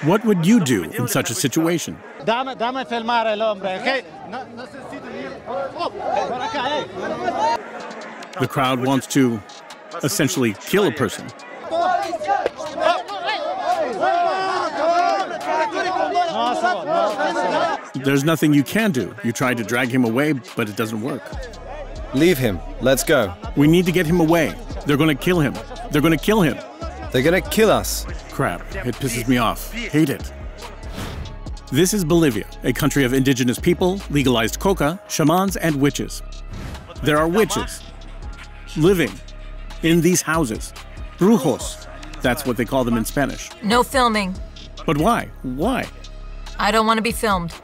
What would you do in such a situation? The crowd wants to essentially kill a person. There's nothing you can do. You try to drag him away, but it doesn't work. Leave him. Let's go. We need to get him away. They're going to kill him. They're going to kill him. They're going to kill us. Crap. It pisses me off. Hate it. This is Bolivia, a country of indigenous people, legalized coca, shamans, and witches. There are witches living in these houses. Brujos. That's what they call them in Spanish. No filming. But why? Why? I don't want to be filmed.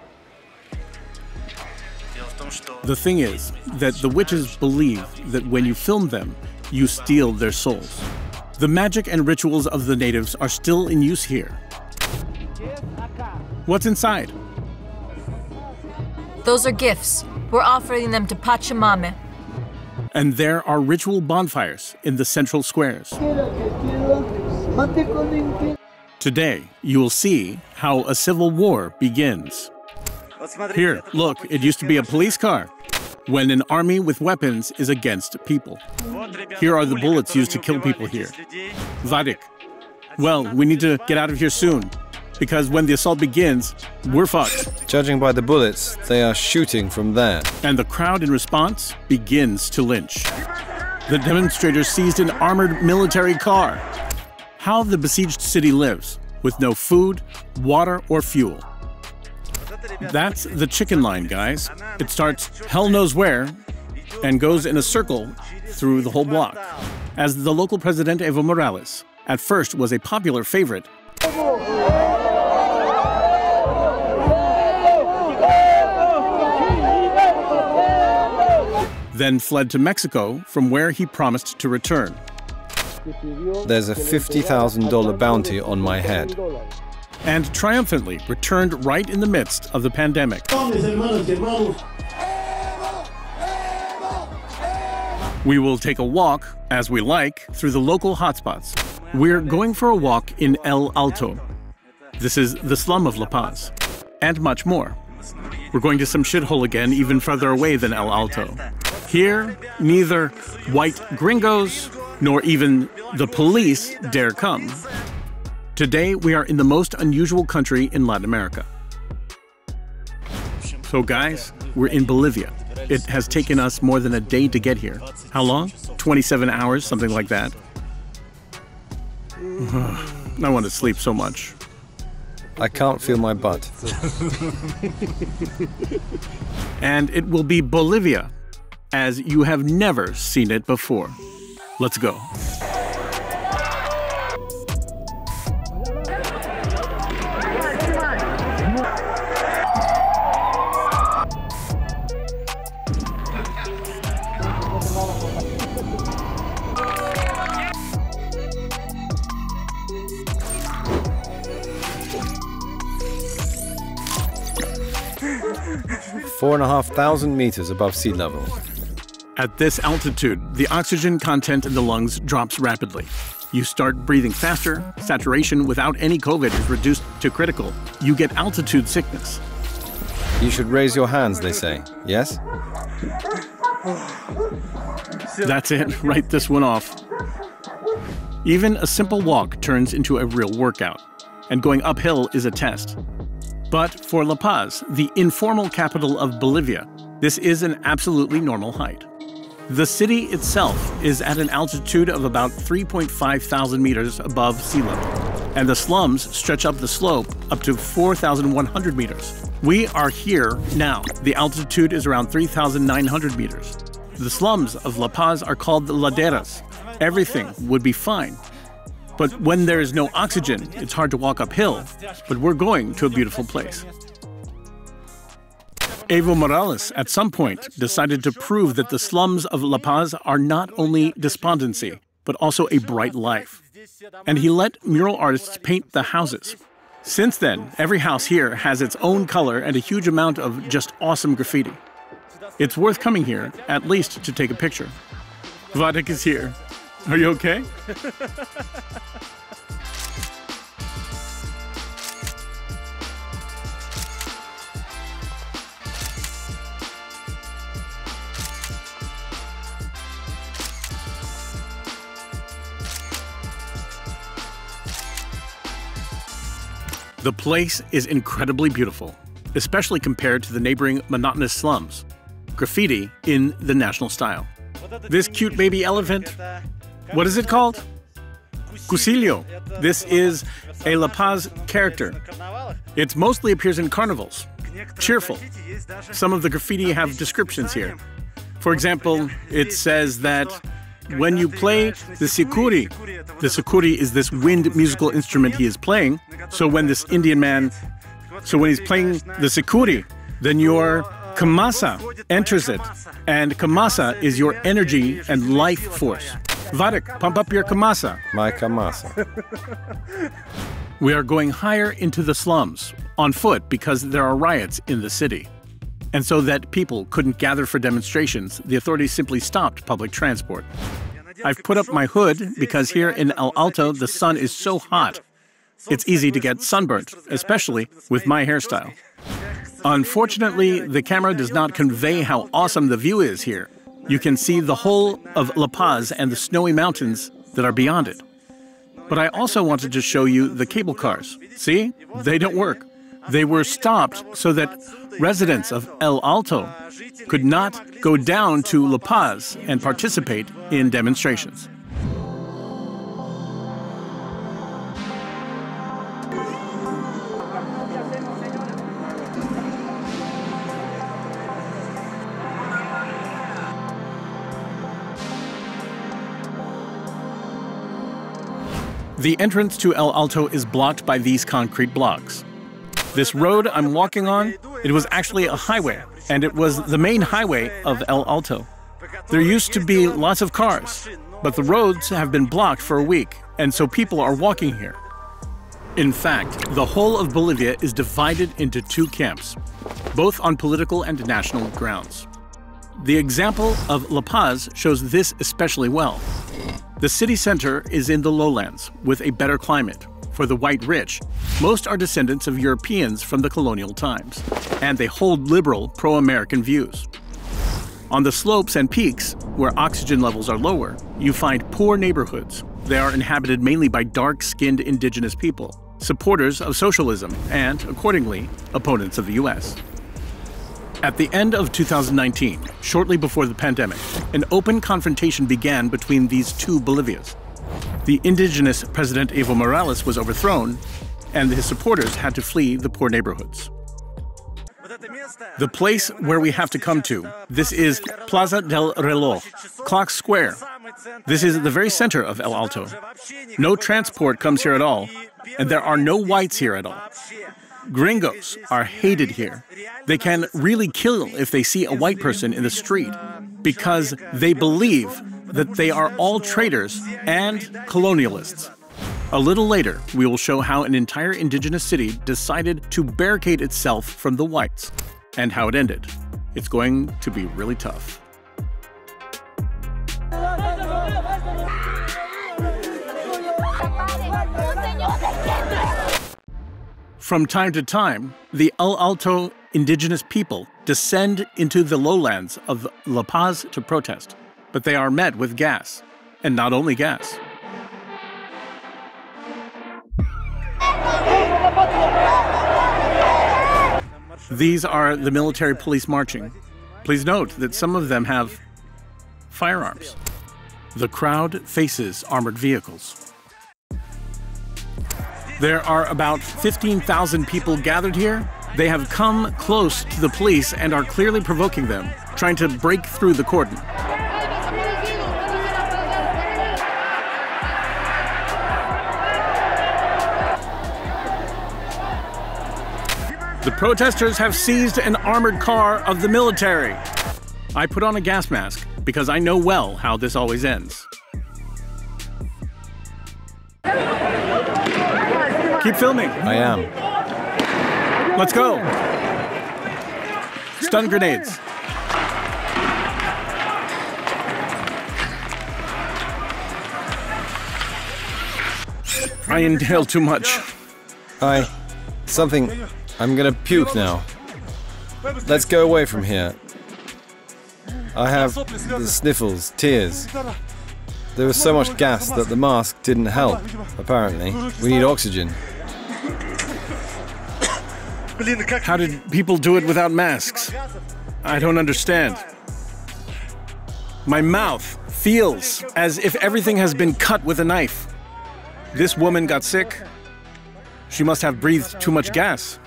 The thing is that the witches believe that when you film them, you steal their souls. The magic and rituals of the natives are still in use here. What's inside? Those are gifts. We're offering them to Pachamama. And there are ritual bonfires in the central squares. Today, you will see how a civil war begins. Here, look, it used to be a police car when an army with weapons is against people. Here are the bullets used to kill people here. Vadik. Well, we need to get out of here soon, because when the assault begins, we're fucked. Judging by the bullets, they are shooting from there. And the crowd in response begins to lynch. The demonstrators seized an armored military car. How the besieged city lives, with no food, water, or fuel. That's the chicken line, guys. It starts hell knows where and goes in a circle through the whole block. As the local president, Evo Morales, at first was a popular favorite, then fled to Mexico, from where he promised to return. There's a $50,000 bounty on my head. And triumphantly returned right in the midst of the pandemic. We will take a walk, as we like, through the local hotspots. We're going for a walk in El Alto. This is the slum of La Paz, and much more. We're going to some shithole again, even further away than El Alto. Here, neither white gringos nor even the police dare come. Today, we are in the most unusual country in Latin America. So guys, we're in Bolivia. It has taken us more than a day to get here. How long? 27 hours, something like that. I want to sleep so much. I can't feel my butt. And it will be Bolivia, as you have never seen it before. Let's go. Four and a half thousand meters above sea level. At this altitude, the oxygen content in the lungs drops rapidly. You start breathing faster, saturation without any COVID is reduced to critical. You get altitude sickness. You should raise your hands, they say. Yes? That's it. Write this one off. Even a simple walk turns into a real workout, and going uphill is a test. But for La Paz, the informal capital of Bolivia, this is an absolutely normal height. The city itself is at an altitude of about 3.5 thousand meters above sea level, and the slums stretch up the slope up to 4,100 meters. We are here now. The altitude is around 3,900 meters. The slums of La Paz are called the laderas. Everything would be fine. But when there is no oxygen, it's hard to walk uphill, but we're going to a beautiful place. Evo Morales, at some point, decided to prove that the slums of La Paz are not only despondency, but also a bright life. And he let mural artists paint the houses. Since then, every house here has its own color and a huge amount of just awesome graffiti. It's worth coming here, at least to take a picture. Vadik is here. Are you okay? The place is incredibly beautiful, especially compared to the neighboring monotonous slums. Graffiti in the national style. This cute baby elephant, what is it called? Cusillo. This is a La Paz character. It mostly appears in carnivals. Cheerful. Some of the graffiti have descriptions here. For example, it says that when you play the sikuri is this wind musical instrument he is playing. So when this Indian man, when he's playing the sikuri, then your kamasa enters it. And kamasa is your energy and life force. Vadik, pump up your kamasa. My kamasa. We are going higher into the slums, on foot because there are riots in the city. And so that people couldn't gather for demonstrations, the authorities simply stopped public transport. I've put up my hood because here in El Alto, the sun is so hot. It's easy to get sunburnt, especially with my hairstyle. Unfortunately, the camera does not convey how awesome the view is here. You can see the whole of La Paz and the snowy mountains that are beyond it. But I also wanted to show you the cable cars. See? They don't work. They were stopped so that residents of El Alto could not go down to La Paz and participate in demonstrations. The entrance to El Alto is blocked by these concrete blocks. This road I'm walking on, it was actually a highway, and it was the main highway of El Alto. There used to be lots of cars, but the roads have been blocked for a week, and so people are walking here. In fact, the whole of Bolivia is divided into two camps, both on political and national grounds. The example of La Paz shows this especially well. The city center is in the lowlands, with a better climate. For the white rich, most are descendants of Europeans from the colonial times, and they hold liberal, pro-American views. On the slopes and peaks, where oxygen levels are lower, you find poor neighborhoods. They are inhabited mainly by dark-skinned indigenous people, supporters of socialism, and, accordingly, opponents of the US. At the end of 2019, shortly before the pandemic, an open confrontation began between these two Bolivias. The indigenous President Evo Morales was overthrown, and his supporters had to flee the poor neighborhoods. The place where we have to come to, this is Plaza del Reloj, Clock Square. This is the very center of El Alto. No transport comes here at all, and there are no whites here at all. Gringos are hated here. They can really kill if they see a white person in the street because they believe that they are all traitors and colonialists. A little later, we will show how an entire indigenous city decided to barricade itself from the whites and how it ended. It's going to be really tough. From time to time, the El Alto indigenous people descend into the lowlands of La Paz to protest, but they are met with gas, and not only gas. These are the military police marching. Please note that some of them have firearms. The crowd faces armored vehicles. There are about 15,000 people gathered here. They have come close to the police and are clearly provoking them, trying to break through the cordon. The protesters have seized an armored car of the military. I put on a gas mask because I know well how this always ends. Keep filming. I am. Let's go. Stun grenades. I inhaled too much. I'm gonna puke now. Let's go away from here. I have the sniffles, tears. There was so much gas that the mask didn't help, apparently. We need oxygen. How did people do it without masks? I don't understand. My mouth feels as if everything has been cut with a knife. This woman got sick. She must have breathed too much gas.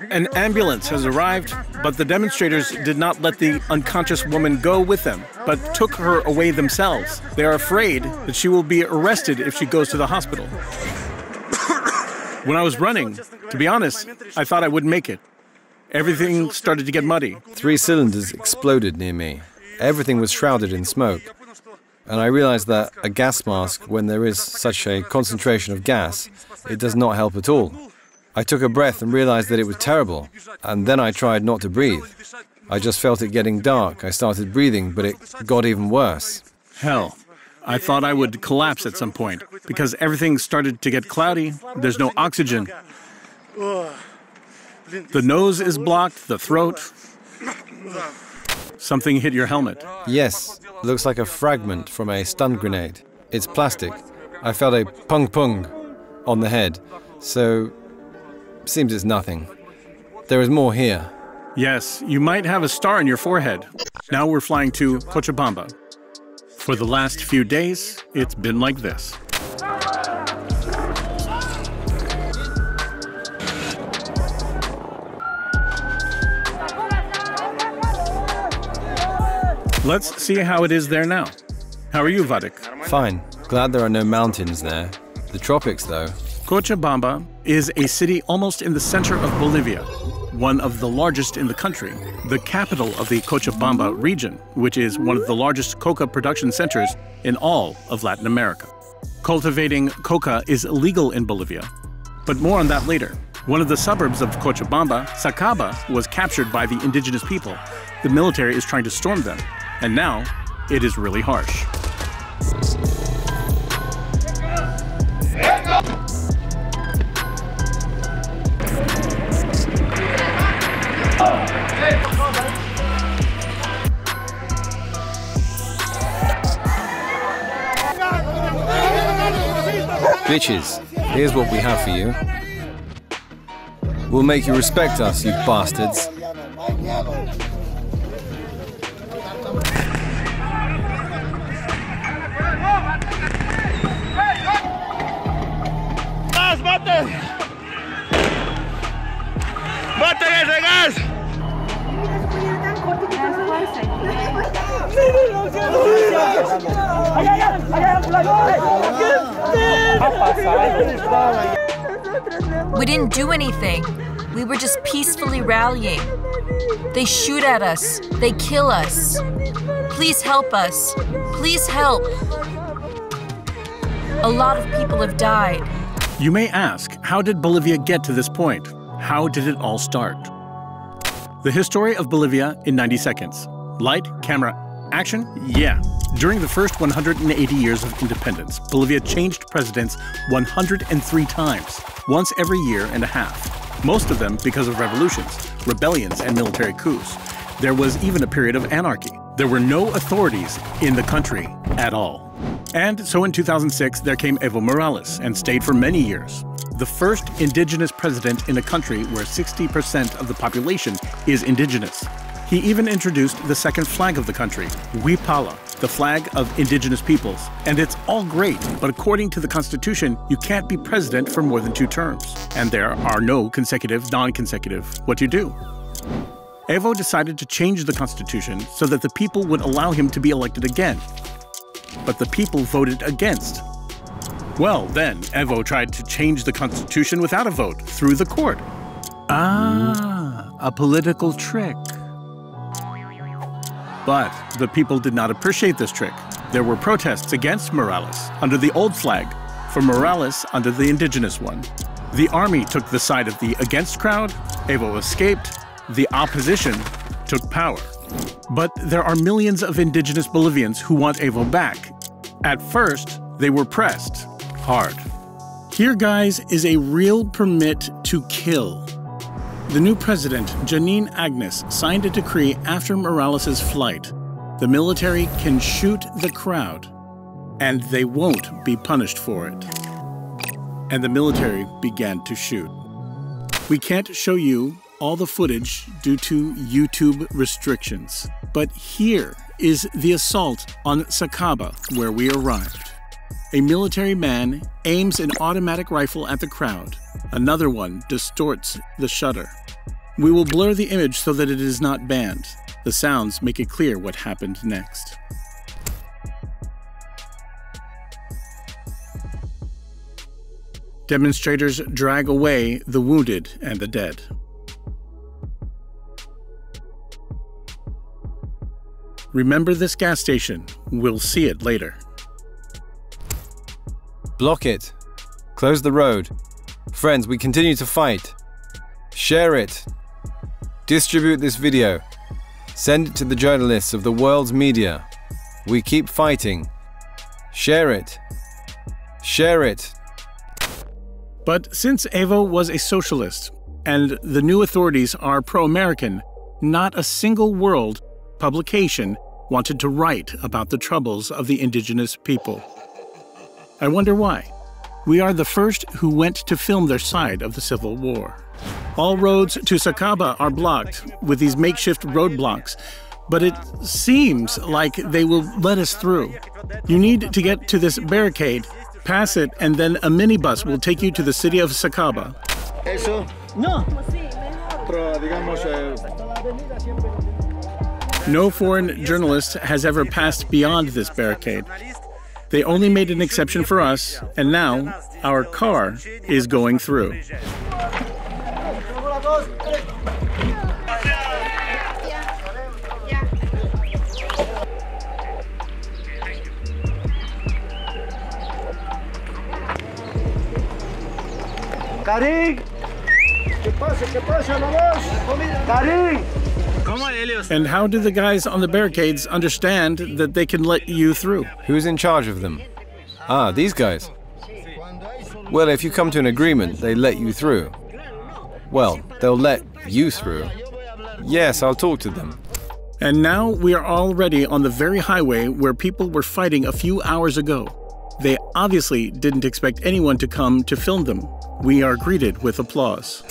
An ambulance has arrived, but the demonstrators did not let the unconscious woman go with them, but took her away themselves. They are afraid that she will be arrested if she goes to the hospital. When I was running, to be honest, I thought I wouldn't make it. Everything started to get muddy. 3 cylinders exploded near me. Everything was shrouded in smoke. And I realized that a gas mask, when there is such a concentration of gas, it does not help at all. I took a breath and realized that it was terrible, and then I tried not to breathe. I just felt it getting dark. I started breathing, but it got even worse. Hell, I thought I would collapse at some point, because everything started to get cloudy, there's no oxygen. The nose is blocked, the throat. Something hit your helmet. Yes, looks like a fragment from a stun grenade. It's plastic. I felt a pung-pung on the head, so seems it's nothing. There is more here. Yes, you might have a star on your forehead. Now we're flying to Cochabamba. For the last few days, it's been like this. Let's see how it is there now. How are you, Vadik? Fine. Glad there are no mountains there. The tropics, though. Cochabamba is a city almost in the center of Bolivia, one of the largest in the country, the capital of the Cochabamba region, which is one of the largest coca production centers in all of Latin America. Cultivating coca is illegal in Bolivia, but more on that later. One of the suburbs of Cochabamba, Sacaba, was captured by the indigenous people. The military is trying to storm them, and now it is really harsh. Bitches, here's what we have for you. We'll make you respect us, you bastards. ¡Gas, mate! ¡Maten ese gas! We didn't do anything. We were just peacefully rallying. They shoot at us. They kill us. Please help us. Please help. A lot of people have died. You may ask, how did Bolivia get to this point? How did it all start? The history of Bolivia in 90 seconds. Light, camera, action? Yeah. During the first 180 years of independence, Bolivia changed presidents 103 times, once every year and a half. Most of them because of revolutions, rebellions, and military coups. There was even a period of anarchy. There were no authorities in the country at all. And so in 2006, there came Evo Morales and stayed for many years. The first indigenous president in a country where 60% of the population is indigenous. He even introduced the second flag of the country, Huipala, the flag of indigenous peoples. And it's all great, but according to the Constitution, you can't be president for more than 2 terms. And there are no consecutive, non-consecutive. What do you do? Evo decided to change the Constitution so that the people would allow him to be elected again. But the people voted against. Well, then, Evo tried to change the Constitution without a vote, through the court. Ah, a political trick. But the people did not appreciate this trick. There were protests against Morales under the old flag, for Morales under the indigenous one. The army took the side of the against crowd, Evo escaped, the opposition took power. But there are millions of indigenous Bolivians who want Evo back. At first, they were pressed hard. Here, guys, is a real permit to kill. The new president, Janine Agnes, signed a decree after Morales' flight. The military can shoot the crowd, and they won't be punished for it. And the military began to shoot. We can't show you all the footage due to YouTube restrictions, but here is the assault on Sacaba, where we arrived. A military man aims an automatic rifle at the crowd. Another one distorts the shutter. We will blur the image so that it is not banned. The sounds make it clear what happened next. Demonstrators drag away the wounded and the dead. Remember this gas station. We'll see it later. Block it. Close the road. Friends, we continue to fight. Share it. Distribute this video. Send it to the journalists of the world's media. We keep fighting. Share it. Share it. But since Evo was a socialist and the new authorities are pro-American, not a single world publication wanted to write about the troubles of the indigenous people. I wonder why. We are the first who went to film their side of the Civil War. All roads to Sacaba are blocked with these makeshift roadblocks, but it seems like they will let us through. You need to get to this barricade, pass it, and then a minibus will take you to the city of Sacaba. No foreign journalist has ever passed beyond this barricade. They only made an exception for us, and now our car is going through. Karim! Karim! And how do the guys on the barricades understand that they can let you through? Who's in charge of them? Ah, these guys. Well, if you come to an agreement, they let you through. Well, they'll let you through. Yes, I'll talk to them. And now we are already on the very highway where people were fighting a few hours ago. They obviously didn't expect anyone to come to film them. We are greeted with applause.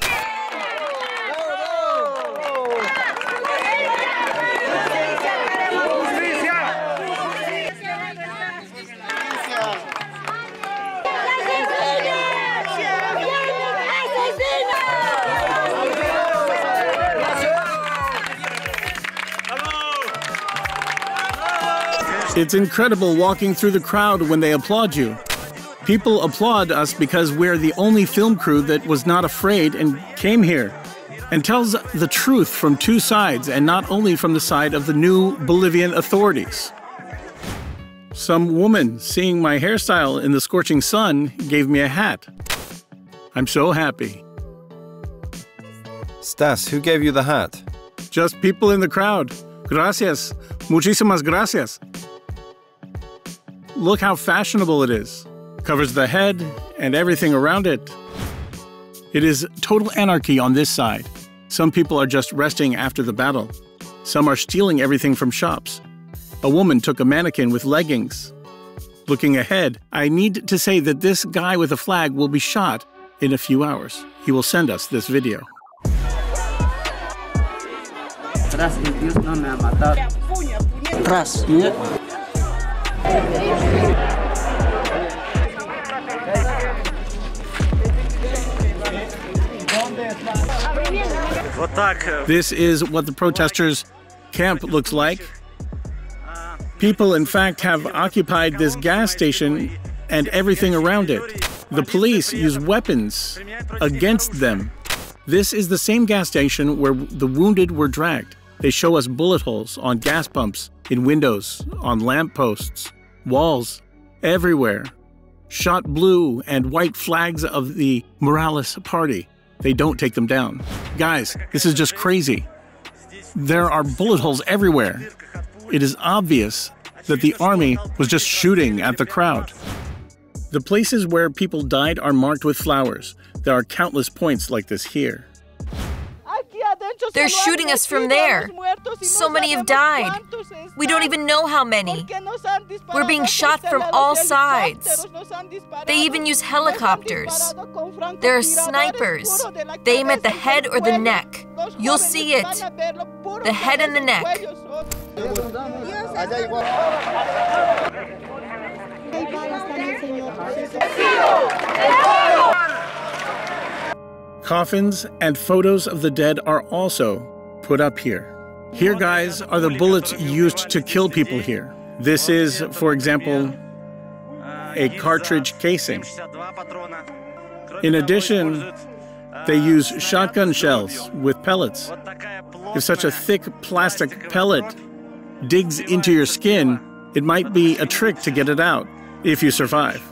It's incredible walking through the crowd when they applaud you. People applaud us because we're the only film crew that was not afraid and came here and tells the truth from two sides and not only from the side of the new Bolivian authorities. Some woman seeing my hairstyle in the scorching sun gave me a hat. I'm so happy. Stas, who gave you the hat? Just people in the crowd. Gracias. Muchísimas gracias. Look how fashionable it is. Covers the head and everything around it. It is total anarchy on this side. Some people are just resting after the battle. Some are stealing everything from shops. A woman took a mannequin with leggings. Looking ahead, I need to say that this guy with a flag will be shot in a few hours. He will send us this video. This is what the protesters' camp looks like. People, in fact, have occupied this gas station and everything around it. The police use weapons against them. This is the same gas station where the wounded were dragged. They show us bullet holes on gas pumps, in windows, on lamp posts. walls, everywhere. Shot blue and white flags of the Morales party. They don't take them down. Guys, this is just crazy. There are bullet holes everywhere. It is obvious that the army was just shooting at the crowd. The places where people died are marked with flowers. There are countless points like this here. They're shooting us from there. So many have died. We don't even know how many. We're being shot from all sides. They even use helicopters. There are snipers. They aim at the head or the neck. You'll see it. The head and the neck. Coffins and photos of the dead are also put up here. Here, guys, are the bullets used to kill people here. This is, for example, a cartridge casing. In addition, they use shotgun shells with pellets. If such a thick plastic pellet digs into your skin, it might be a trick to get it out, if you survive.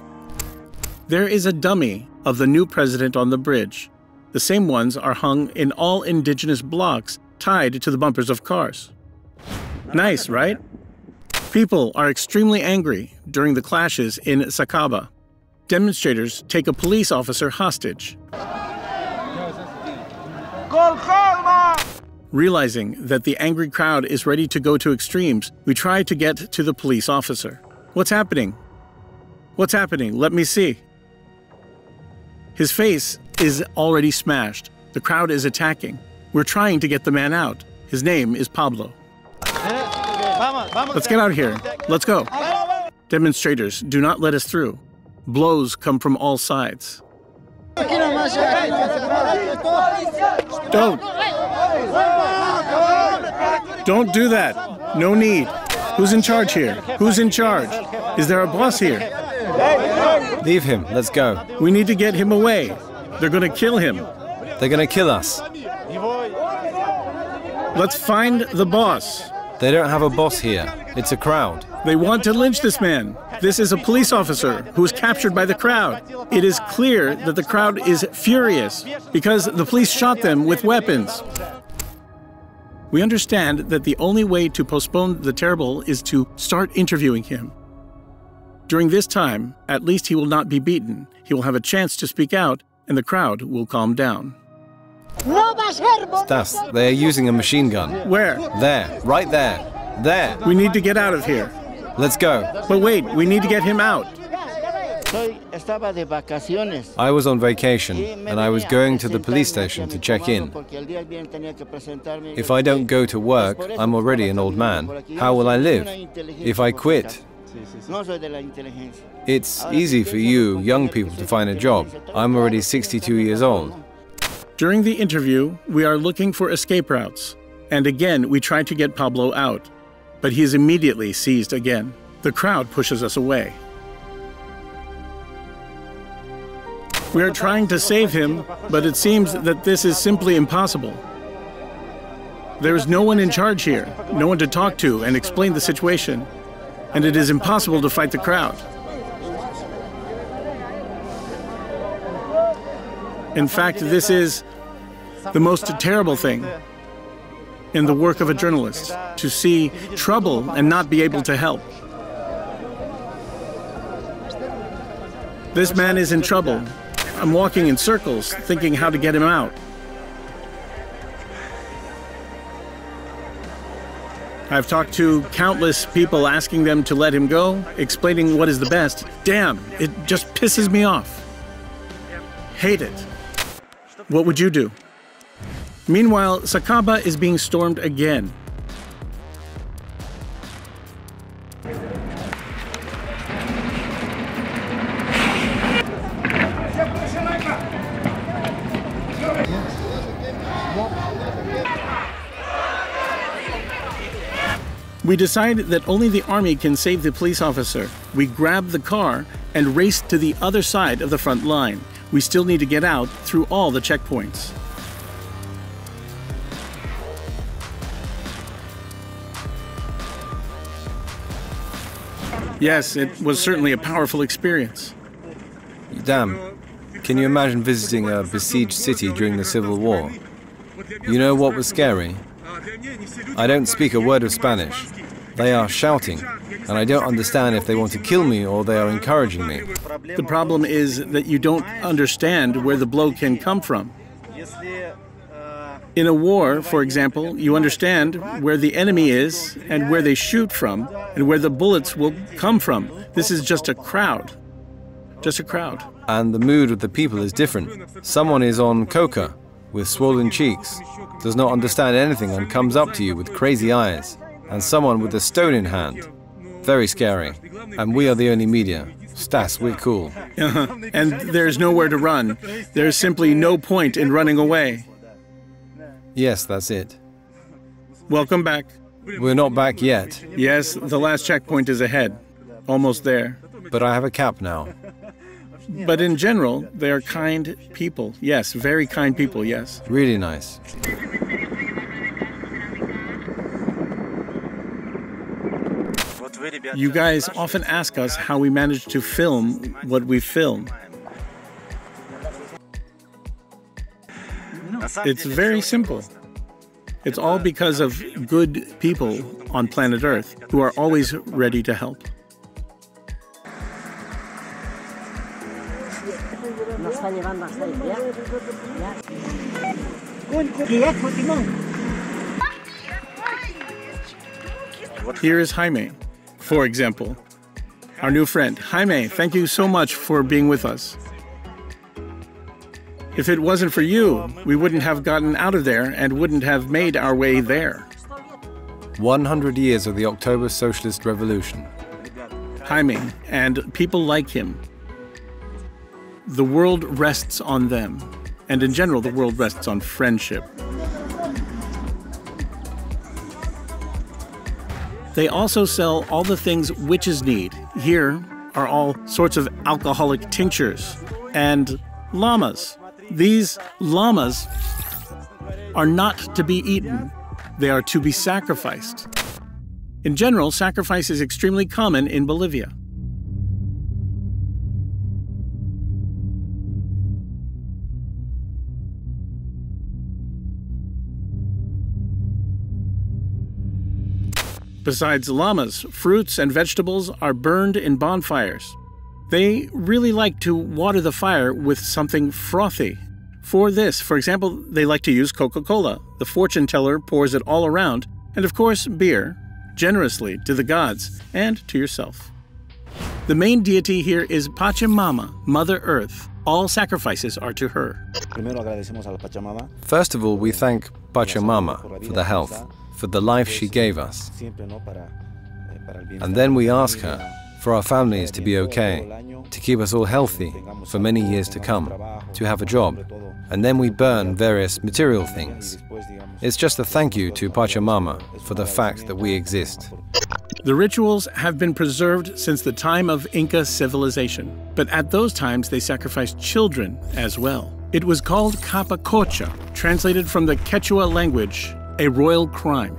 There is a dummy of the new president on the bridge. The same ones are hung in all indigenous blocks tied to the bumpers of cars. Nice, right? People are extremely angry during the clashes in Sacaba. Demonstrators take a police officer hostage. Realizing that the angry crowd is ready to go to extremes, we try to get to the police officer. What's happening? What's happening? Let me see. His face is already smashed. The crowd is attacking. We're trying to get the man out. His name is Pablo. Let's get out here. Let's go. Demonstrators do not let us through. Blows come from all sides. Don't do that. No need. Who's in charge here? Who's in charge? Is there a boss here? Leave him. Let's go. We need to get him away. They're going to kill him. They're going to kill us. Let's find the boss. They don't have a boss here. It's a crowd. They want to lynch this man. This is a police officer who was captured by the crowd. It is clear that the crowd is furious because the police shot them with weapons. We understand that the only way to postpone the terrible is to start interviewing him. During this time, at least he will not be beaten. He will have a chance to speak out, and the crowd will calm down. Stas, they are using a machine gun. Where? There, right there. There. We need to get out of here. Let's go. But wait, we need to get him out. I was on vacation, and I was going to the police station to check in. If I don't go to work, I'm already an old man. How will I live? If I quit, it's easy for you, young people, to find a job. I'm already 62 years old. During the interview, we are looking for escape routes. And again, we try to get Pablo out. But he is immediately seized again. The crowd pushes us away. We are trying to save him, but it seems that this is simply impossible. There is no one in charge here, no one to talk to and explain the situation. And it is impossible to fight the crowd. In fact, this is the most terrible thing in the work of a journalist, to see trouble and not be able to help. This man is in trouble. I'm walking in circles, thinking how to get him out. I've talked to countless people asking them to let him go, explaining what is the best. Damn, it just pisses me off. Hate it. What would you do? Meanwhile, Sacaba is being stormed again. We decide that only the army can save the police officer. We grab the car and race to the other side of the front line. We still need to get out through all the checkpoints. Yes, it was certainly a powerful experience. Damn, can you imagine visiting a besieged city during the Civil War? You know what was scary? I don't speak a word of Spanish. They are shouting, and I don't understand if they want to kill me or they are encouraging me. The problem is that you don't understand where the blow can come from. In a war, for example, you understand where the enemy is and where they shoot from and where the bullets will come from. This is just a crowd. Just a crowd. And the mood of the people is different. Someone is on coca with swollen cheeks, does not understand anything and comes up to you with crazy eyes. And someone with a stone in hand. Very scary. And we are the only media. Stas, we're cool. And there's nowhere to run. There's simply no point in running away. Yes, that's it. Welcome back. We're not back yet. Yes, the last checkpoint is ahead. Almost there. But I have a cap now. But in general, they are kind people. Yes, very kind people, yes. Really nice. You guys often ask us how we manage to film what we film. It's very simple. It's all because of good people on planet Earth who are always ready to help. Here is Jaime, for example. Our new friend. Jaime, thank you so much for being with us. If it wasn't for you, we wouldn't have gotten out of there and wouldn't have made our way there. 100 years of the October Socialist Revolution. Jaime and people like him. The world rests on them. And in general, the world rests on friendship. They also sell all the things witches need. Here are all sorts of alcoholic tinctures and llamas. These llamas are not to be eaten. They are to be sacrificed. In general, sacrifice is extremely common in Bolivia. Besides llamas, fruits and vegetables are burned in bonfires. They really like to water the fire with something frothy. For this, for example, they like to use Coca-Cola. The fortune teller pours it all around, and of course, beer, generously to the gods and to yourself. The main deity here is Pachamama, Mother Earth. All sacrifices are to her. First of all, we thank Pachamama for the health, for the life she gave us. And then we ask her for our families to be okay, to keep us all healthy for many years to come, to have a job. And then we burn various material things. It's just a thank you to Pachamama for the fact that we exist. The rituals have been preserved since the time of Inca civilization, but at those times they sacrificed children as well. It was called capacocha, translated from the Quechua language, a royal crime.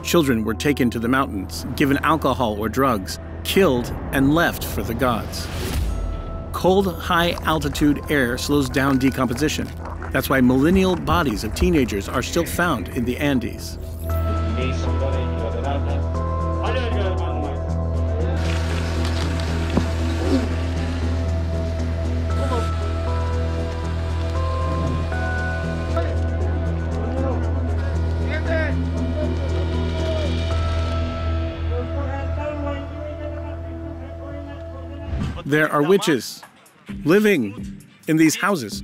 Children were taken to the mountains, given alcohol or drugs, killed and left for the gods. Cold, high-altitude air slows down decomposition. That's why millennial bodies of teenagers are still found in the Andes. There are witches living in these houses.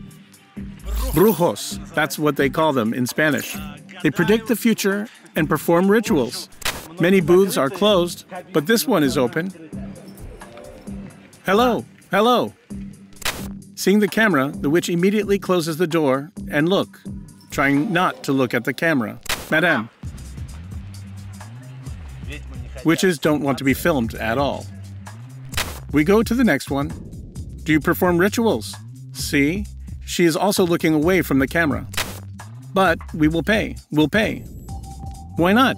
Brujos, that's what they call them in Spanish. They predict the future and perform rituals. Many booths are closed, but this one is open. Hello, hello. Seeing the camera, the witch immediately closes the door and look, trying not to look at the camera. Madame. Witches don't want to be filmed at all. We go to the next one. Do you perform rituals? See? She is also looking away from the camera. But we will pay. We'll pay. Why not?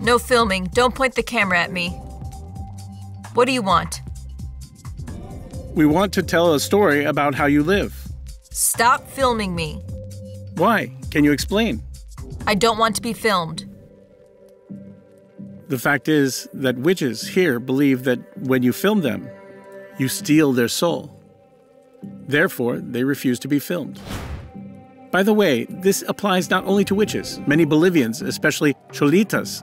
No filming. Don't point the camera at me. What do you want? We want to tell a story about how you live. Stop filming me. Why? Can you explain? I don't want to be filmed. The fact is that witches here believe that when you film them, you steal their soul. Therefore, they refuse to be filmed. By the way, this applies not only to witches. Many Bolivians, especially cholitas,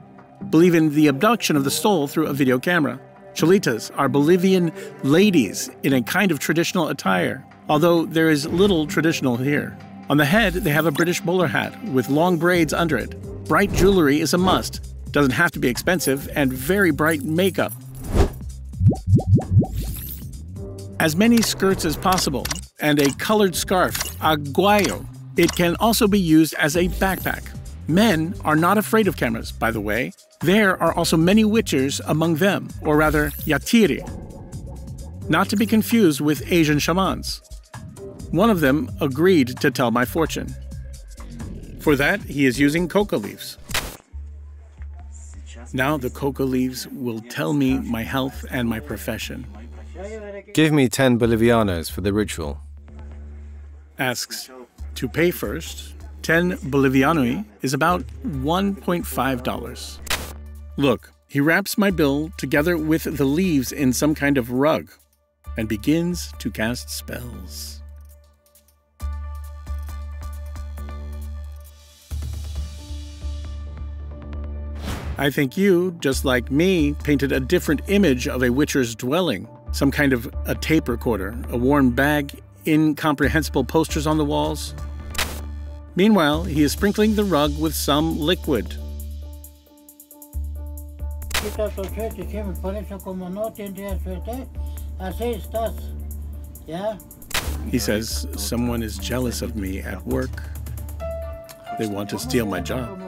believe in the abduction of the soul through a video camera. Cholitas are Bolivian ladies in a kind of traditional attire, although there is little traditional here. On the head, they have a British bowler hat with long braids under it. Bright jewelry is a must. Doesn't have to be expensive, and very bright makeup. As many skirts as possible, and a colored scarf, aguayo. It can also be used as a backpack. Men are not afraid of cameras, by the way. There are also many witchers among them, or rather, yatiri. Not to be confused with Asian shamans. One of them agreed to tell my fortune. For that, he is using coca leaves. Now the coca leaves will tell me my health and my profession. Give me 10 Bolivianos for the ritual. Asks to pay first. 10 Bolivianoi is about $1.5. Look, he wraps my bill together with the leaves in some kind of rug and begins to cast spells. I think you, just like me, painted a different image of a witcher's dwelling. Some kind of a tape recorder, a worn bag, incomprehensible posters on the walls. Meanwhile, he is sprinkling the rug with some liquid. He says someone is jealous of me at work. They want to steal my job.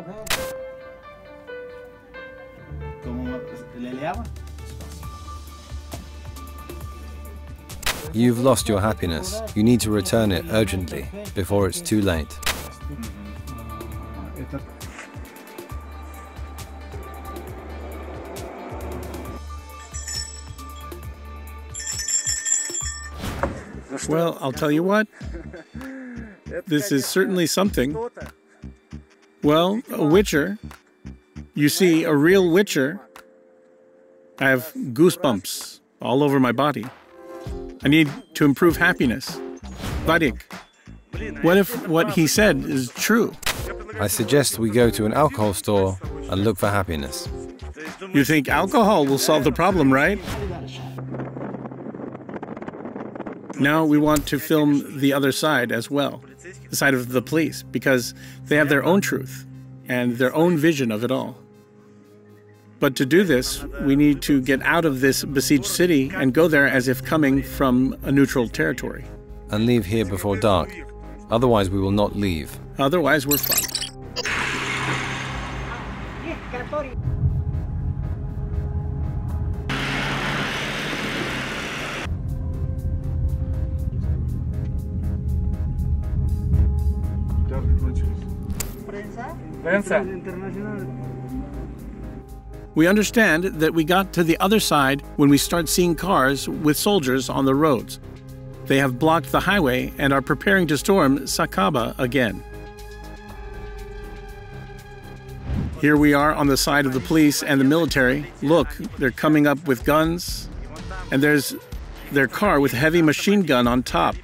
You've lost your happiness. You need to return it urgently, before it's too late. Well, I'll tell you what. This is certainly something. Well, a witcher. You see, a real witcher. I have goosebumps all over my body. I need to improve happiness. Vadik, what if what he said is true? I suggest we go to an alcohol store and look for happiness. You think alcohol will solve the problem, right? Now we want to film the other side as well, the side of the police, because they have their own truth and their own vision of it all. But to do this, we need to get out of this besieged city and go there as if coming from a neutral territory. And leave here before dark. Otherwise, we will not leave. Otherwise, we're fucked. We understand that we got to the other side when we start seeing cars with soldiers on the roads. They have blocked the highway and are preparing to storm Sacaba again. Here we are on the side of the police and the military. Look, they're coming up with guns, and there's their car with a heavy machine gun on top.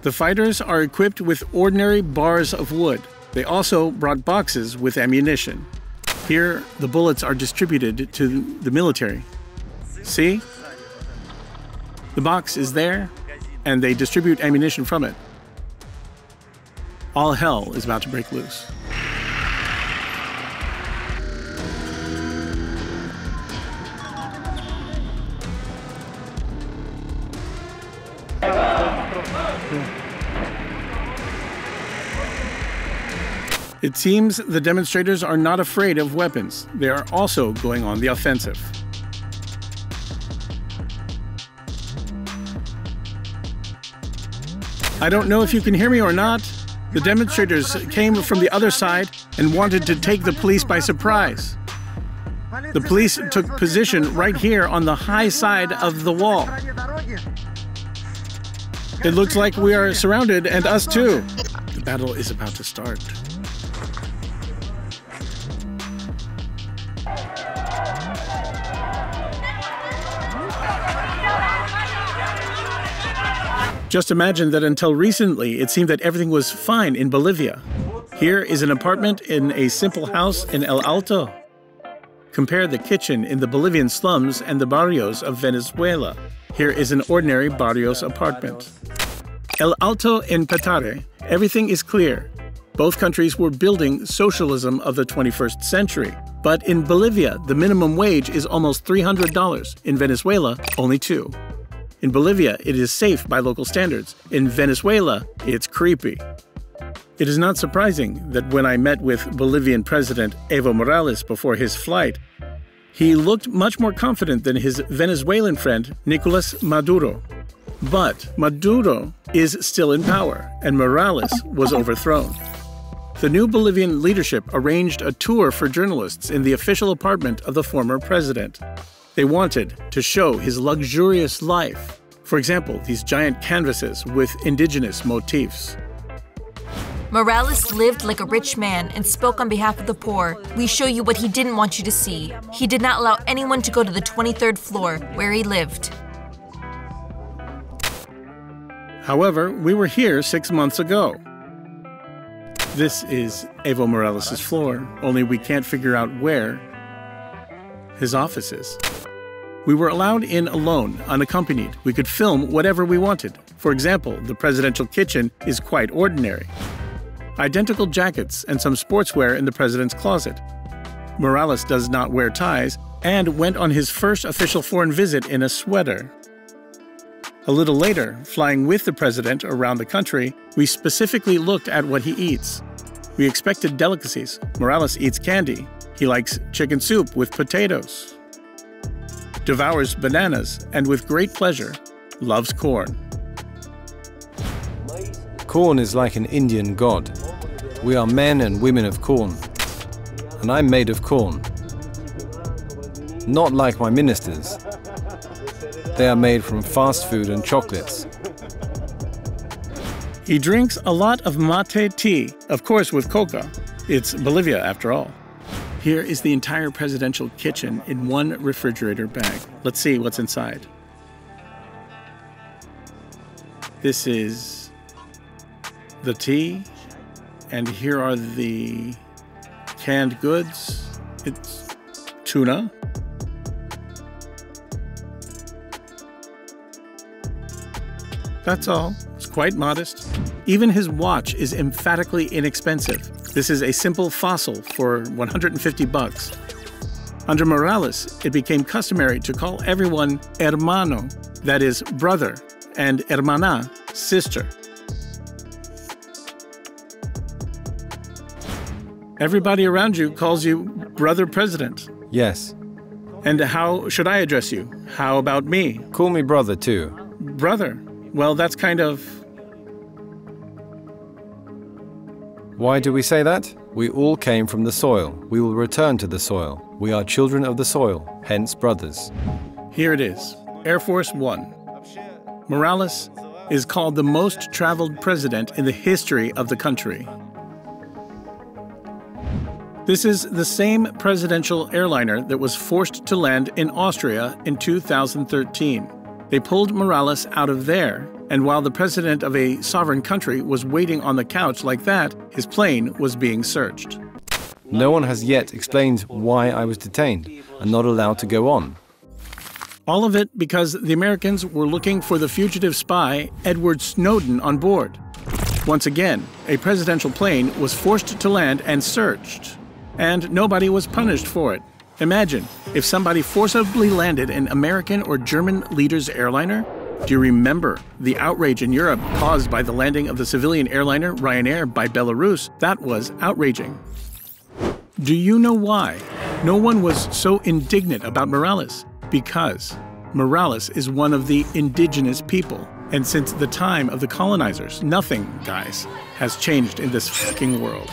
The fighters are equipped with ordinary bars of wood. They also brought boxes with ammunition. Here, the bullets are distributed to the military. See? The box is there, and they distribute ammunition from it. All hell is about to break loose. It seems the demonstrators are not afraid of weapons. They are also going on the offensive. I don't know if you can hear me or not. The demonstrators came from the other side and wanted to take the police by surprise. The police took position right here on the high side of the wall. It looks like we are surrounded, and us too. The battle is about to start. Just imagine that until recently, it seemed that everything was fine in Bolivia. Here is an apartment in a simple house in El Alto. Compare the kitchen in the Bolivian slums and the barrios of Venezuela. Here is an ordinary barrios apartment. El Alto in Petare, everything is clear. Both countries were building socialism of the 21st century. But in Bolivia, the minimum wage is almost $300. In Venezuela, only $2. In Bolivia, it is safe by local standards. In Venezuela, it's creepy. It is not surprising that when I met with Bolivian President Evo Morales before his flight, he looked much more confident than his Venezuelan friend Nicolas Maduro. But Maduro is still in power, and Morales was overthrown. The new Bolivian leadership arranged a tour for journalists in the official apartment of the former president. They wanted to show his luxurious life. For example, these giant canvases with indigenous motifs. Morales lived like a rich man and spoke on behalf of the poor. We show you what he didn't want you to see. He did not allow anyone to go to the 23rd floor, where he lived. However, we were here 6 months ago. This is Evo Morales' floor, only we can't figure out where his office is. We were allowed in alone, unaccompanied. We could film whatever we wanted. For example, the presidential kitchen is quite ordinary. Identical jackets and some sportswear in the president's closet. Morales does not wear ties and went on his first official foreign visit in a sweater. A little later, flying with the president around the country, we specifically looked at what he eats. We expected delicacies. Morales eats candy. He likes chicken soup with potatoes, devours bananas, and with great pleasure, loves corn. Corn is like an Indian god. We are men and women of corn. And I'm made of corn. Not like my ministers. They are made from fast food and chocolates. He drinks a lot of mate tea, of course with coca. It's Bolivia after all. Here is the entire presidential kitchen in one refrigerator bag. Let's see what's inside. This is the tea, and here are the canned goods. It's tuna. That's all. It's quite modest. Even his watch is emphatically inexpensive. This is a simple fossil for $150. Under Morales, it became customary to call everyone hermano, that is, brother, and hermana, sister. Everybody around you calls you Brother President. Yes. And how should I address you? How about me? Call me brother too. Brother. Well, that's kind of... Why do we say that? We all came from the soil. We will return to the soil. We are children of the soil, hence brothers. Here it is, Air Force One. Morales is called the most traveled president in the history of the country. This is the same presidential airliner that was forced to land in Austria in 2013. They pulled Morales out of there, and while the president of a sovereign country was waiting on the couch like that, his plane was being searched. No one has yet explained why I was detained and not allowed to go on. All of it because the Americans were looking for the fugitive spy Edward Snowden on board. Once again, a presidential plane was forced to land and searched, and nobody was punished for it. Imagine if somebody forcibly landed an American or German leader's airliner. Do you remember the outrage in Europe caused by the landing of the civilian airliner Ryanair by Belarus? That was outraging. Do you know why no one was so indignant about Morales? Because Morales is one of the indigenous people. And since the time of the colonizers, nothing, guys, has changed in this fucking world.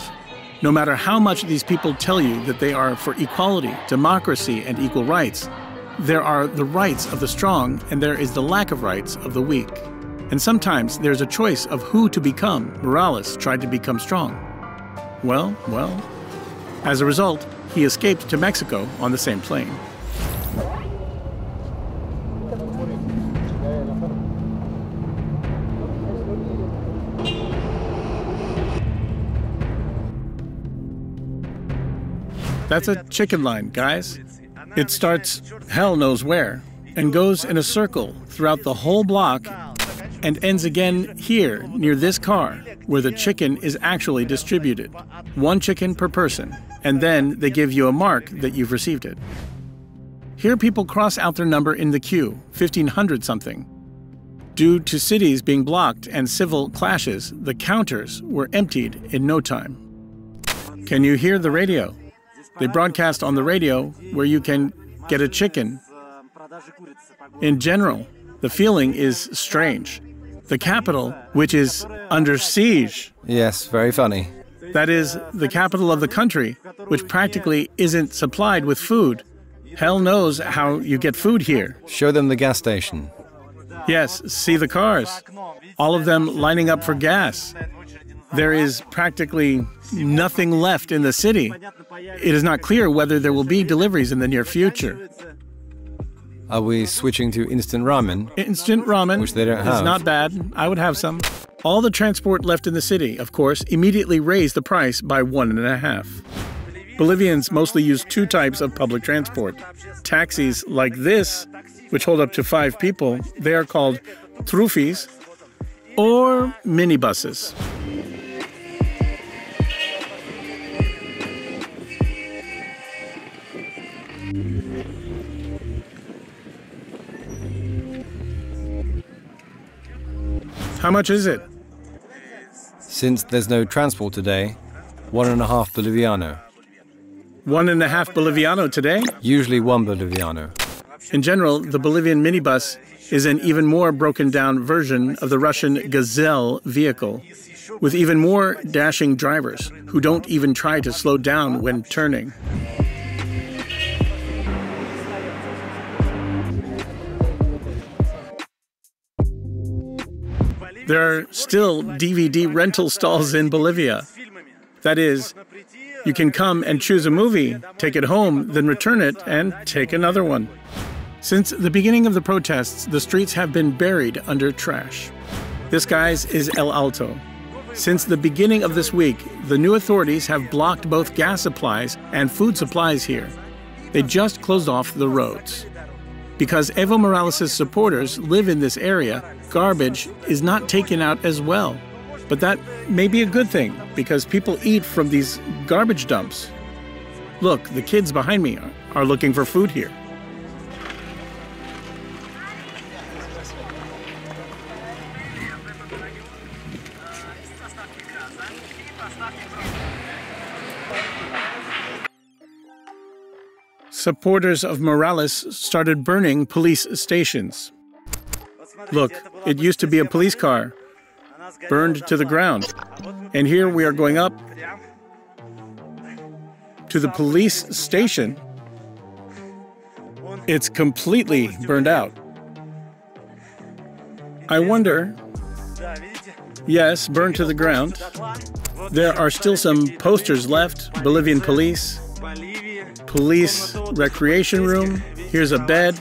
No matter how much these people tell you that they are for equality, democracy, and equal rights, there are the rights of the strong and there is the lack of rights of the weak. And sometimes there's a choice of who to become. Morales tried to become strong. Well. As a result, he escaped to Mexico on the same plane. That's a chicken line, guys. It starts hell knows where and goes in a circle throughout the whole block and ends again here near this car where the chicken is actually distributed. 1 chicken per person, and then they give you a mark that you've received it. Here people cross out their number in the queue, 1,500 something. Due to cities being blocked and civil clashes, the counters were emptied in no time. Can you hear the radio? They broadcast on the radio where you can get a chicken. In general, the feeling is strange. The capital, which is under siege. Yes, very funny. That is, the capital of the country, which practically isn't supplied with food. Hell knows how you get food here. Show them the gas station. Yes, see the cars. All of them lining up for gas. There is practically nothing left in the city. It is not clear whether there will be deliveries in the near future. Are we switching to instant ramen? Instant ramen, which they don't have. Is not bad. I would have some. All the transport left in the city, of course, immediately raised the price by 1.5. Bolivians mostly use 2 types of public transport. Taxis like this, which hold up to 5 people, they are called trufis, or minibuses. How much is it? Since there's no transport today, 1.5 Boliviano. 1.5 Boliviano today? Usually 1 Boliviano. In general, the Bolivian minibus is an even more broken down version of the Russian Gazelle vehicle, with even more dashing drivers who don't even try to slow down when turning. There are still DVD rental stalls in Bolivia. That is, you can come and choose a movie, take it home, then return it, and take another one. Since the beginning of the protests, the streets have been buried under trash. This, guys, is El Alto. Since the beginning of this week, the new authorities have blocked both gas supplies and food supplies here. They just closed off the roads. Because Evo Morales' supporters live in this area, garbage is not taken out as well. But that may be a good thing, because people eat from these garbage dumps. Look, the kids behind me are looking for food here. Supporters of Morales started burning police stations. Look, it used to be a police car, burned to the ground. And here we are going up to the police station. It's completely burned out. I wonder, yes, burned to the ground. There are still some posters left, Bolivian police. Police recreation room. Here's a bed.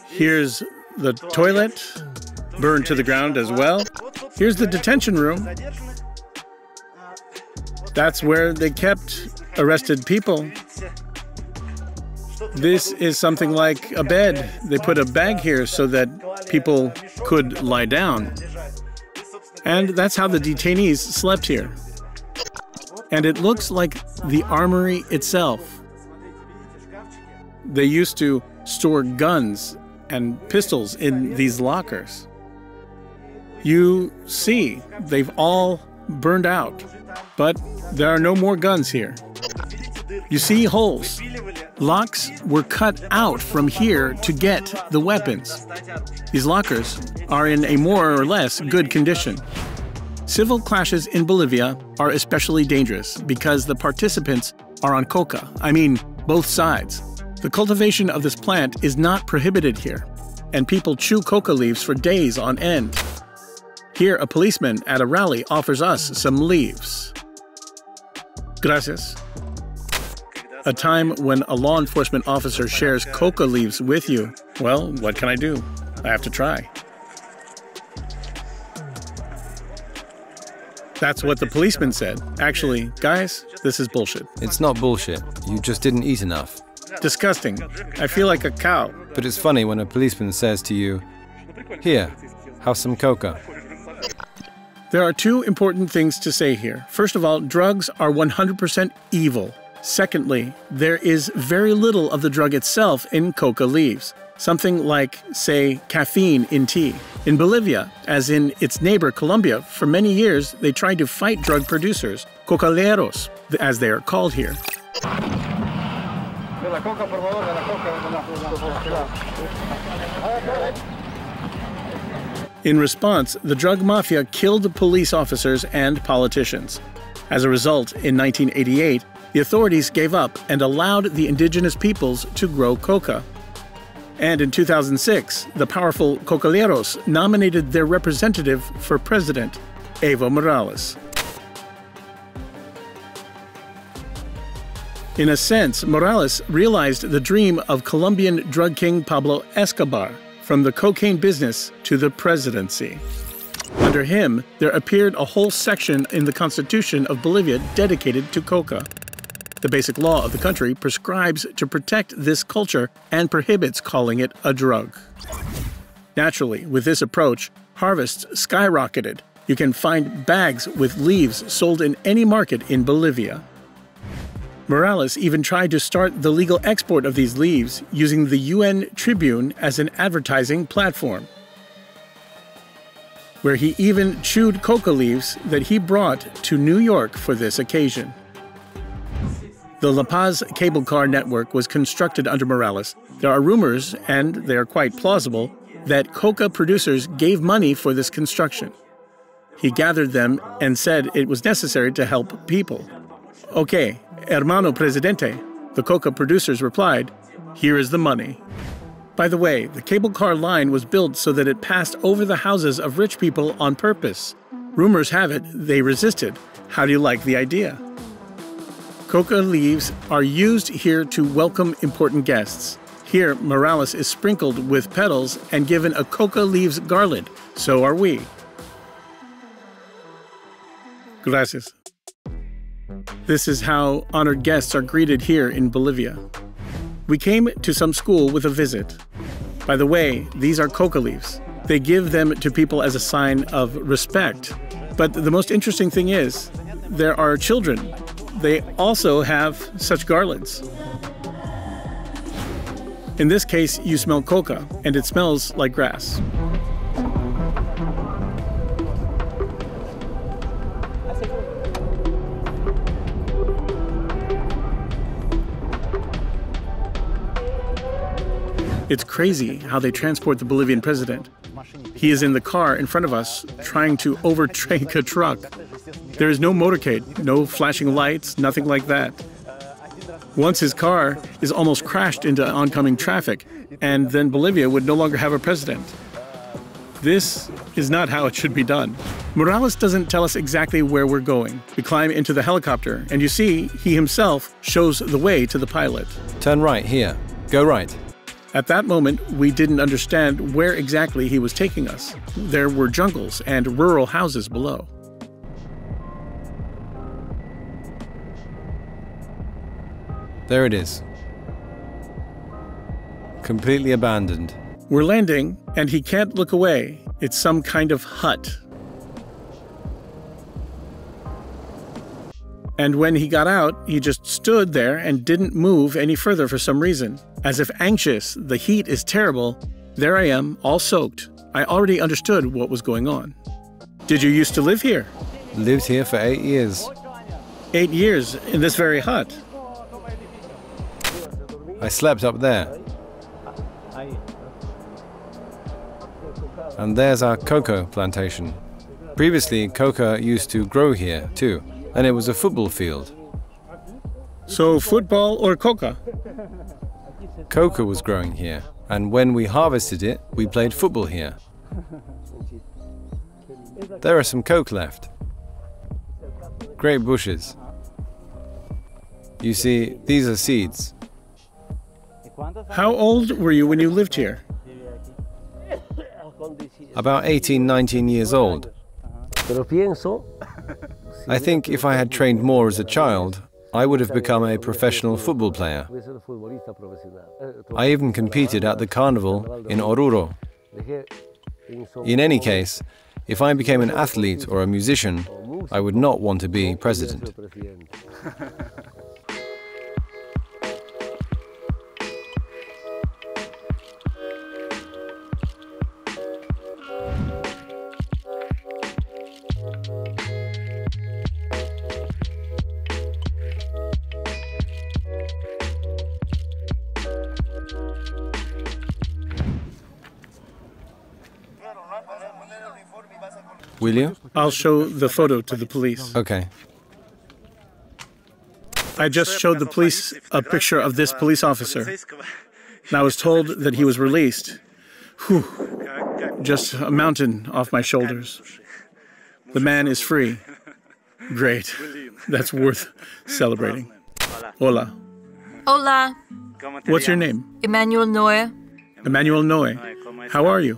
Here's the toilet, burned to the ground as well. Here's the detention room. That's where they kept arrested people. This is something like a bed. They put a bag here so that people could lie down. And that's how the detainees slept here. And it looks like the armory itself. They used to store guns and pistols in these lockers. You see, they've all burned out, but there are no more guns here. You see holes. Locks were cut out from here to get the weapons. These lockers are in a more or less good condition. Civil clashes in Bolivia are especially dangerous because the participants are on coca, I mean both sides. The cultivation of this plant is not prohibited here, and people chew coca leaves for days on end. Here, a policeman at a rally offers us some leaves. Gracias. A time when a law enforcement officer shares coca leaves with you. Well, what can I do? I have to try. That's what the policeman said. Actually, guys, this is bullshit. It's not bullshit. You just didn't eat enough. Disgusting. I feel like a cow. But it's funny when a policeman says to you, "Here, have some coca." There are two important things to say here. First of all, drugs are 100% evil. Secondly, there is very little of the drug itself in coca leaves. Something like, say, caffeine in tea. In Bolivia, as in its neighbor Colombia, for many years they tried to fight drug producers, cocaleros, as they are called here. In response, the drug mafia killed police officers and politicians. As a result, in 1988, the authorities gave up and allowed the indigenous peoples to grow coca. And in 2006, the powerful cocaleros nominated their representative for president, Evo Morales. In a sense, Morales realized the dream of Colombian drug king Pablo Escobar, from the cocaine business to the presidency. Under him, there appeared a whole section in the Constitution of Bolivia dedicated to coca. The basic law of the country prescribes to protect this culture and prohibits calling it a drug. Naturally, with this approach, harvests skyrocketed. You can find bags with leaves sold in any market in Bolivia. Morales even tried to start the legal export of these leaves using the UN Tribune as an advertising platform, where he even chewed coca leaves that he brought to New York for this occasion. The La Paz cable car network was constructed under Morales. There are rumors, and they are quite plausible, that coca producers gave money for this construction. He gathered them and said it was necessary to help people. Okay, hermano presidente, the coca producers replied, here is the money. By the way, the cable car line was built so that it passed over the houses of rich people on purpose. Rumors have it they resisted. How do you like the idea? Coca leaves are used here to welcome important guests. Here, Morales is sprinkled with petals and given a coca leaves garland. So are we. Gracias. This is how honored guests are greeted here in Bolivia. We came to some school with a visit. By the way, these are coca leaves. They give them to people as a sign of respect. But the most interesting thing is, there are children. They also have such garlands. In this case, you smell coca, and it smells like grass. It's crazy how they transport the Bolivian president. He is in the car in front of us, trying to overtake a truck. There is no motorcade, no flashing lights, nothing like that. Once his car is almost crashed into oncoming traffic, and then Bolivia would no longer have a president. This is not how it should be done. Morales doesn't tell us exactly where we're going. We climb into the helicopter, and you see, he himself shows the way to the pilot. Turn right here. Go right. At that moment, we didn't understand where exactly he was taking us. There were jungles and rural houses below. There it is. Completely abandoned. We're landing, and he can't look away. It's some kind of hut. And when he got out, he just stood there and didn't move any further for some reason. As if anxious, the heat is terrible. There I am, all soaked. I already understood what was going on. Did you used to live here? Lived here for 8 years. 8 years in this very hut. I slept up there. And there's our cocoa plantation. Previously, coca used to grow here too, and it was a football field. So football or coca? Coca was growing here, and when we harvested it, we played football here. There are some coke left. Great bushes. You see, these are seeds. How old were you when you lived here? About 18, 19 years old. I think if I had trained more as a child, I would have become a professional football player. I even competed at the carnival in Oruro. In any case, if I became an athlete or a musician, I would not want to be president. Will you? I'll show the photo to the police. Okay. I just showed the police a picture of this police officer. And I was told that he was released. Whew. Just a mountain off my shoulders. The man is free. Great. That's worth celebrating. Hola. Hola. What's your name? Emmanuel Noe. Emmanuel Noe. How are you?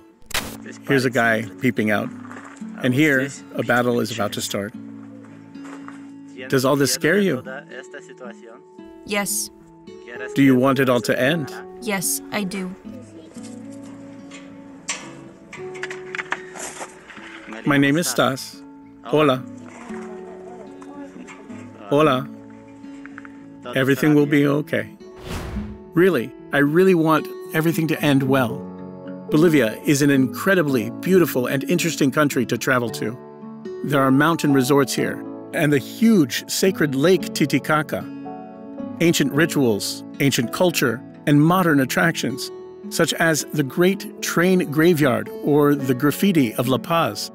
Here's a guy peeping out. And here, a battle is about to start. Does all this scare you? Yes. Do you want it all to end? Yes, I do. My name is Stas. Hola. Hola. Everything will be okay. Really, I really want everything to end well. Bolivia is an incredibly beautiful and interesting country to travel to. There are mountain resorts here, and the huge sacred lake Titicaca. Ancient rituals, ancient culture, and modern attractions, such as the Great Train Graveyard or the graffiti of La Paz.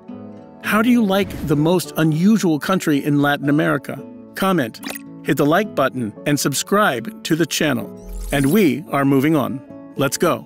How do you like the most unusual country in Latin America? Comment, hit the like button, and subscribe to the channel. And we are moving on. Let's go.